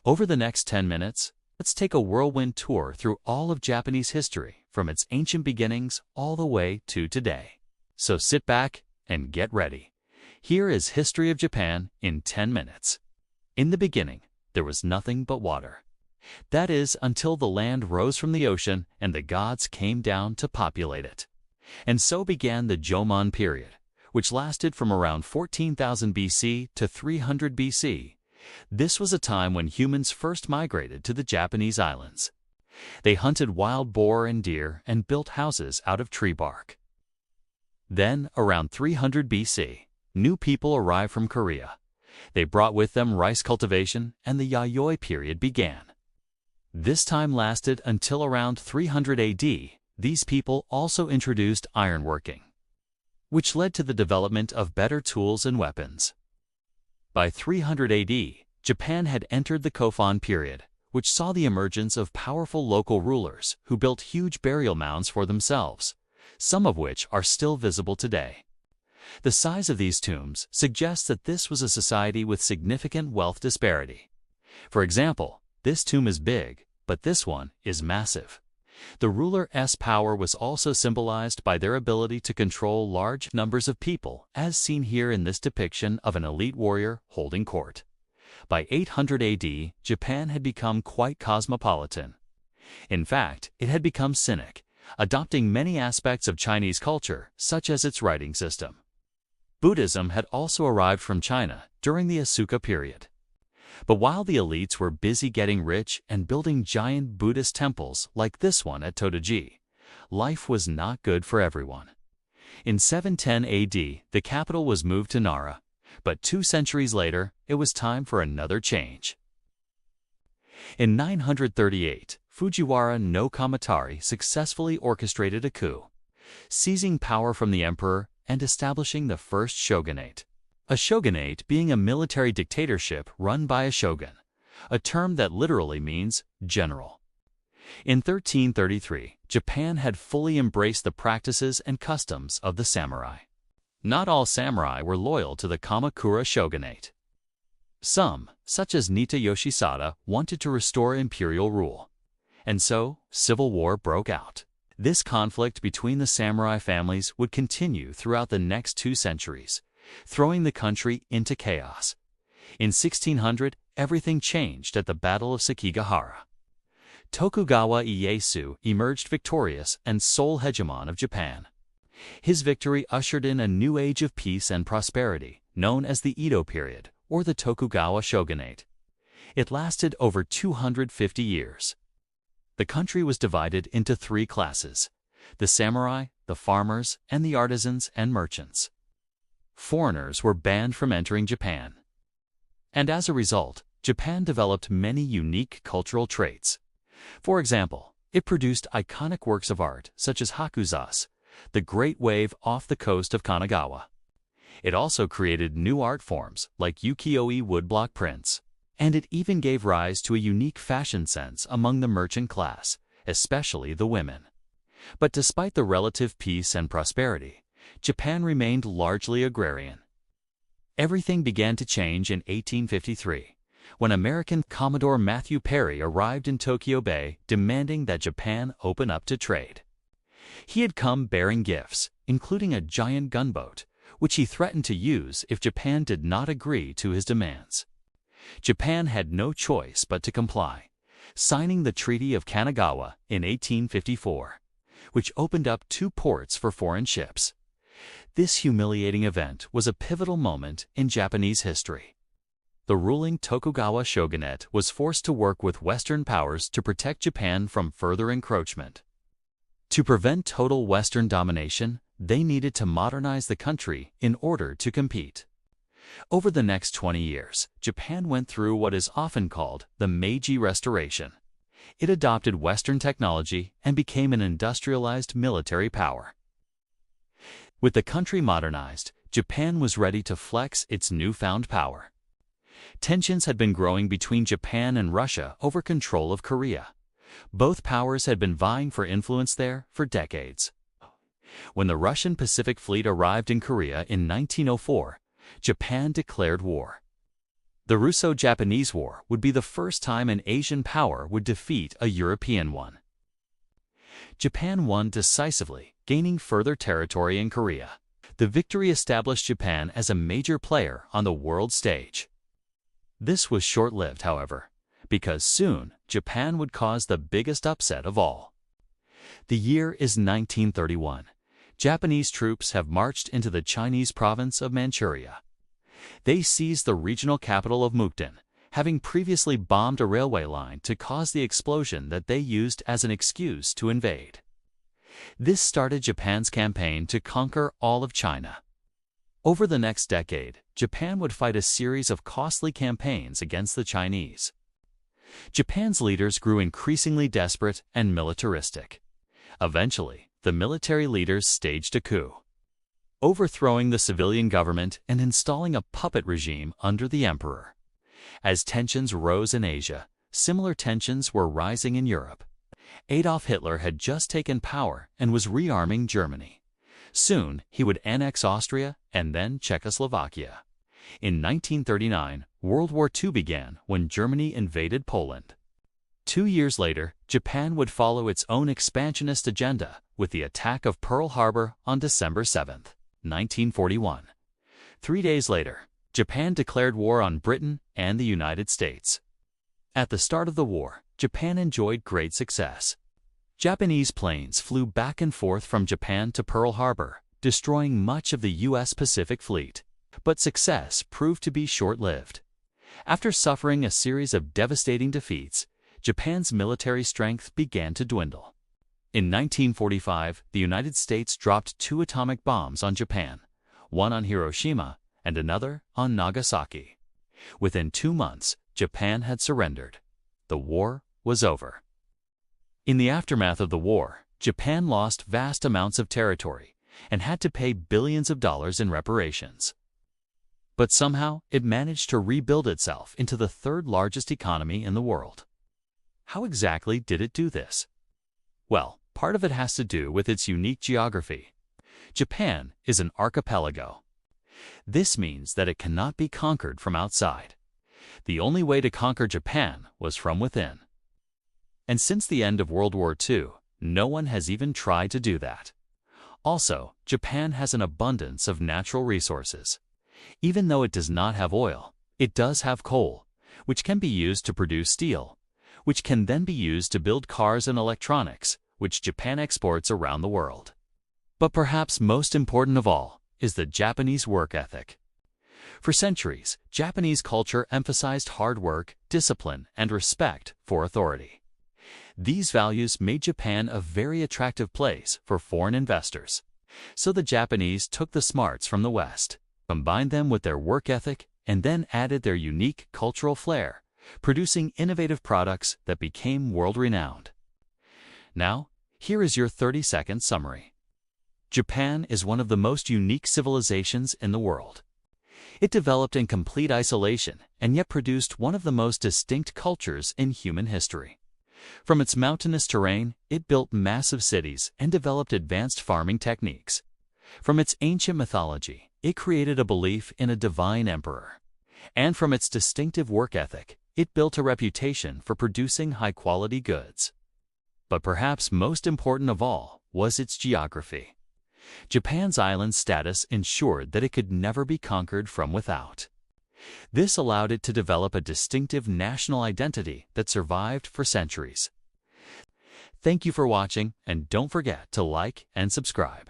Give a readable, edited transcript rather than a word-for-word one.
Over the next 10 minutes, let's take a whirlwind tour through all of Japanese history, from its ancient beginnings all the way to today. So sit back and get ready. Here is History of Japan in 10 minutes. In the beginning, there was nothing but water. That is, until the land rose from the ocean and the gods came down to populate it. And so began the Jomon period, which lasted from around 14,000 BC to 300 BC. This was a time when humans first migrated to the Japanese islands. They hunted wild boar and deer and built houses out of tree bark. Then, around 300 BC, new people arrived from Korea. They brought with them rice cultivation, and the Yayoi period began. This time lasted until around 300 AD. These people also introduced ironworking, which led to the development of better tools and weapons. By 300 AD, Japan had entered the Kofun period, which saw the emergence of powerful local rulers who built huge burial mounds for themselves, some of which are still visible today. The size of these tombs suggests that this was a society with significant wealth disparity. For example, this tomb is big, but this one is massive. The ruler's power was also symbolized by their ability to control large numbers of people, as seen here in this depiction of an elite warrior holding court. By 800 AD, Japan had become quite cosmopolitan. In fact, it had become Sinic, adopting many aspects of Chinese culture, such as its writing system. Buddhism had also arrived from China during the Asuka period. But while the elites were busy getting rich and building giant Buddhist temples like this one at Todaiji, life was not good for everyone. In 710 AD, the capital was moved to Nara, but 2 centuries later, it was time for another change. In 938, Fujiwara no Kamatari successfully orchestrated a coup, seizing power from the emperor and establishing the first shogunate. A shogunate being a military dictatorship run by a shogun, a term that literally means general. In 1333, Japan had fully embraced the practices and customs of the samurai. Not all samurai were loyal to the Kamakura shogunate. Some, such as Nita Yoshisada, wanted to restore imperial rule. And so, civil war broke out. This conflict between the samurai families would continue throughout the next 2 centuries, throwing the country into chaos. In 1600, everything changed at the Battle of Sekigahara. Tokugawa Ieyasu emerged victorious and sole hegemon of Japan. His victory ushered in a new age of peace and prosperity, known as the Edo period, or the Tokugawa shogunate. It lasted over 250 years. The country was divided into 3 classes: the samurai, the farmers, and the artisans and merchants. Foreigners were banned from entering Japan. And as a result, Japan developed many unique cultural traits. For example, it produced iconic works of art such as Hakuzas, the Great Wave off the coast of Kanagawa. It also created new art forms like ukiyo-e woodblock prints. And it even gave rise to a unique fashion sense among the merchant class, especially the women. But despite the relative peace and prosperity, Japan remained largely agrarian. Everything began to change in 1853, when American Commodore Matthew Perry arrived in Tokyo Bay demanding that Japan open up to trade. He had come bearing gifts, including a giant gunboat, which he threatened to use if Japan did not agree to his demands. Japan had no choice but to comply, signing the Treaty of Kanagawa in 1854, which opened up 2 ports for foreign ships. This humiliating event was a pivotal moment in Japanese history. The ruling Tokugawa shogunate was forced to work with Western powers to protect Japan from further encroachment. To prevent total Western domination, they needed to modernize the country in order to compete. Over the next 20 years, Japan went through what is often called the Meiji Restoration. It adopted Western technology and became an industrialized military power. With the country modernized, Japan was ready to flex its newfound power. Tensions had been growing between Japan and Russia over control of Korea. Both powers had been vying for influence there for decades. When the Russian Pacific Fleet arrived in Korea in 1904, Japan declared war. The Russo-Japanese War would be the first time an Asian power would defeat a European one. Japan won decisively, gaining further territory in Korea. The victory established Japan as a major player on the world stage. This was short-lived, however, because soon Japan would cause the biggest upset of all. The year is 1931. Japanese troops have marched into the Chinese province of Manchuria. They seized the regional capital of Mukden, having previously bombed a railway line to cause the explosion that they used as an excuse to invade. This started Japan's campaign to conquer all of China. Over the next decade, Japan would fight a series of costly campaigns against the Chinese. Japan's leaders grew increasingly desperate and militaristic. Eventually, the military leaders staged a coup, overthrowing the civilian government and installing a puppet regime under the emperor. As tensions rose in Asia, similar tensions were rising in Europe. Adolf Hitler had just taken power and was rearming Germany. Soon, he would annex Austria and then Czechoslovakia. In 1939, World War II began when Germany invaded Poland. 2 years later, Japan would follow its own expansionist agenda with the attack of Pearl Harbor on December 7, 1941. 3 days later, Japan declared war on Britain and the United States. At the start of the war, Japan enjoyed great success. Japanese planes flew back and forth from Japan to Pearl Harbor, destroying much of the U.S. Pacific Fleet. But success proved to be short-lived. After suffering a series of devastating defeats, Japan's military strength began to dwindle. In 1945, the United States dropped 2 atomic bombs on Japan, one on Hiroshima and another on Nagasaki. Within 2 months, Japan had surrendered. The war was over. In the aftermath of the war, Japan lost vast amounts of territory and had to pay billions of dollars in reparations. But somehow, it managed to rebuild itself into the 3rd largest economy in the world. How exactly did it do this? Well, part of it has to do with its unique geography. Japan is an archipelago. This means that it cannot be conquered from outside. The only way to conquer Japan was from within. And since the end of World War II, no one has even tried to do that. Also, Japan has an abundance of natural resources. Even though it does not have oil, it does have coal, which can be used to produce steel, which can then be used to build cars and electronics, which Japan exports around the world. But perhaps most important of all is the Japanese work ethic. For centuries, Japanese culture emphasized hard work, discipline, and respect for authority. These values made Japan a very attractive place for foreign investors. So the Japanese took the smarts from the West, combined them with their work ethic, and then added their unique cultural flair, producing innovative products that became world-renowned. Now, here is your 30-second summary. Japan is one of the most unique civilizations in the world. It developed in complete isolation and yet produced one of the most distinct cultures in human history. From its mountainous terrain, it built massive cities and developed advanced farming techniques. From its ancient mythology, it created a belief in a divine emperor. And from its distinctive work ethic, it built a reputation for producing high-quality goods. But perhaps most important of all was its geography. Japan's island status ensured that it could never be conquered from without. This allowed it to develop a distinctive national identity that survived for centuries. Thank you for watching, and don't forget to like and subscribe.